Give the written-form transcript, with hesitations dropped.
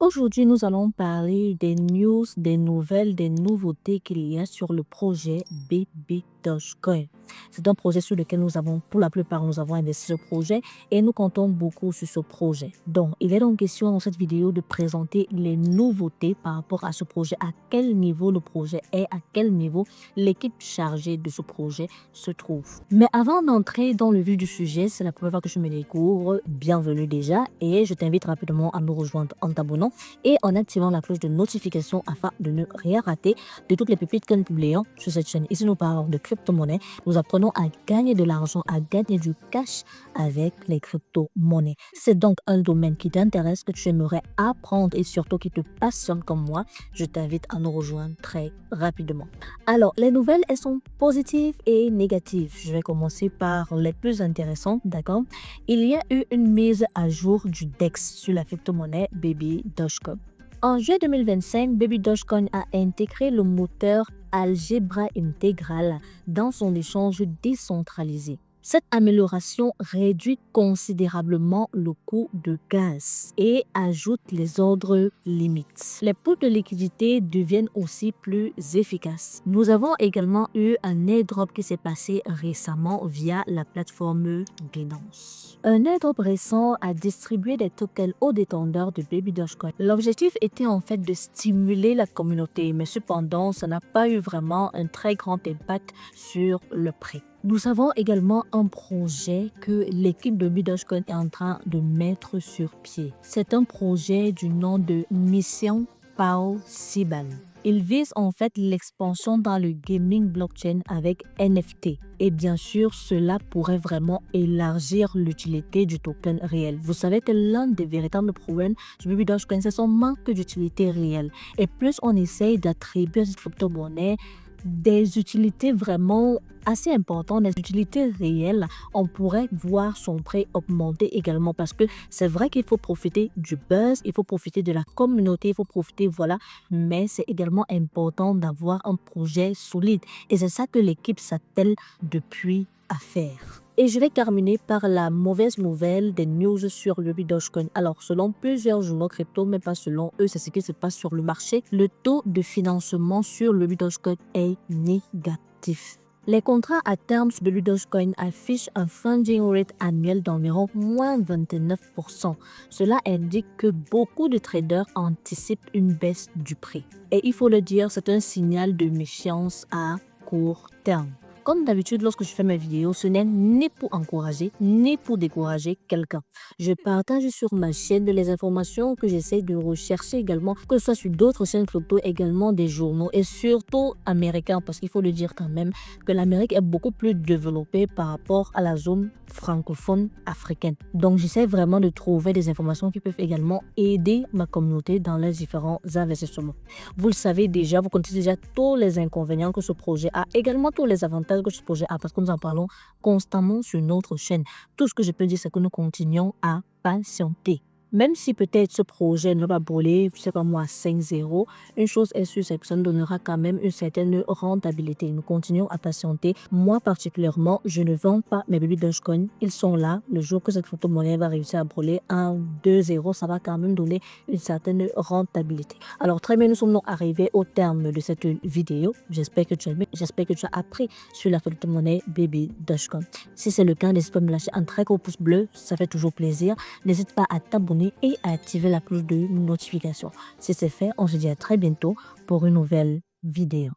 Aujourd'hui, nous allons parler des news, des nouvelles, des nouveautés qu'il y a sur le projet Baby Dogecoin. C'est un projet sur lequel pour la plupart, nous avons investi ce projet et nous comptons beaucoup sur ce projet. Donc, il est donc question dans cette vidéo de présenter les nouveautés par rapport à ce projet, à quel niveau le projet est, à quel niveau l'équipe chargée de ce projet se trouve. Mais avant d'entrer dans le vif du sujet, c'est la première fois que je me découvre, bienvenue déjà et je t'invite rapidement à me rejoindre en t'abonnant et en activant la cloche de notification afin de ne rien rater de toutes les pépites que nous publions sur cette chaîne. Ici, nous parlons de crypto-monnaies. Nous apprenons à gagner de l'argent, à gagner du cash avec les crypto-monnaies. C'est donc un domaine qui t'intéresse, que tu aimerais apprendre et surtout qui te passionne comme moi. Je t'invite à nous rejoindre très rapidement. Alors, les nouvelles, elles sont positives et négatives. Je vais commencer par les plus intéressantes, d'accord? Il y a eu une mise à jour du DEX sur la crypto-monnaie Baby Dogecoin. En juillet 2025, Baby Dogecoin a intégré le moteur Algebra Integral dans son échange décentralisé. Cette amélioration réduit considérablement le coût de gaz et ajoute les ordres limites. Les poules de liquidité deviennent aussi plus efficaces. Nous avons également eu un airdrop qui s'est passé récemment via la plateforme Binance. Un airdrop récent a distribué des tokens aux détenteurs de Baby Dogecoin. L'objectif était en fait de stimuler la communauté, mais cependant, ça n'a pas eu vraiment un très grand impact sur le prix. Nous avons également un projet que l'équipe de Dogecoin est en train de mettre sur pied. C'est un projet du nom de Mission Possible. Il vise en fait l'expansion dans le gaming blockchain avec NFT. Et bien sûr, cela pourrait vraiment élargir l'utilité du token réel. Vous savez que l'un des véritables problèmes du Baby Dogecoin, c'est son manque d'utilité réelle. Et plus on essaye d'attribuer à cette crypto-monnaie des utilités vraiment assez importantes, des utilités réelles, on pourrait voir son prix augmenter également parce que c'est vrai qu'il faut profiter du buzz, il faut profiter de la communauté, il faut profiter, voilà, mais c'est également important d'avoir un projet solide et c'est ça que l'équipe s'attelle depuis à faire. Et je vais terminer par la mauvaise nouvelle des news sur le Dogecoin. Alors, selon plusieurs journaux crypto, mais pas selon eux, c'est ce qui se passe sur le marché. Le taux de financement sur le Dogecoin est négatif. Les contrats à terme sur le Dogecoin affichent un funding rate annuel d'environ moins 29%. Cela indique que beaucoup de traders anticipent une baisse du prix. Et il faut le dire, c'est un signal de méfiance à court terme. Comme d'habitude, lorsque je fais mes vidéos, ce n'est ni pour encourager, ni pour décourager quelqu'un. Je partage sur ma chaîne les informations que j'essaie de rechercher également, que ce soit sur d'autres chaînes crypto, également des journaux et surtout américains, parce qu'il faut le dire quand même que l'Amérique est beaucoup plus développée par rapport à la zone francophone africaine. Donc, j'essaie vraiment de trouver des informations qui peuvent également aider ma communauté dans les différents investissements. Vous le savez déjà, vous connaissez déjà tous les inconvénients que ce projet a, également tous les avantages que ce projet a, parce que nous en parlons constamment sur notre chaîne. Tout ce que je peux dire, c'est que nous continuons à patienter. Même si peut-être ce projet ne va pas brûler, je sais pas moi, à 5-0, une chose est sûre, c'est que ça nous donnera quand même une certaine rentabilité. Nous continuons à patienter. Moi particulièrement, je ne vends pas mes Baby Dogecoin. Ils sont là. Le jour que cette photo-monnaie va réussir à brûler 1-2-0, ça va quand même donner une certaine rentabilité. Alors très bien, nous sommes donc arrivés au terme de cette vidéo. J'espère que tu as aimé, j'espère que tu as appris sur la photo-monnaie Baby Dogecoin. Si c'est le cas, n'hésite pas à me lâcher un très gros pouce bleu, ça fait toujours plaisir. N'hésite pas à t'abonner et à activer la cloche de notification. Si c'est fait, on se dit à très bientôt pour une nouvelle vidéo.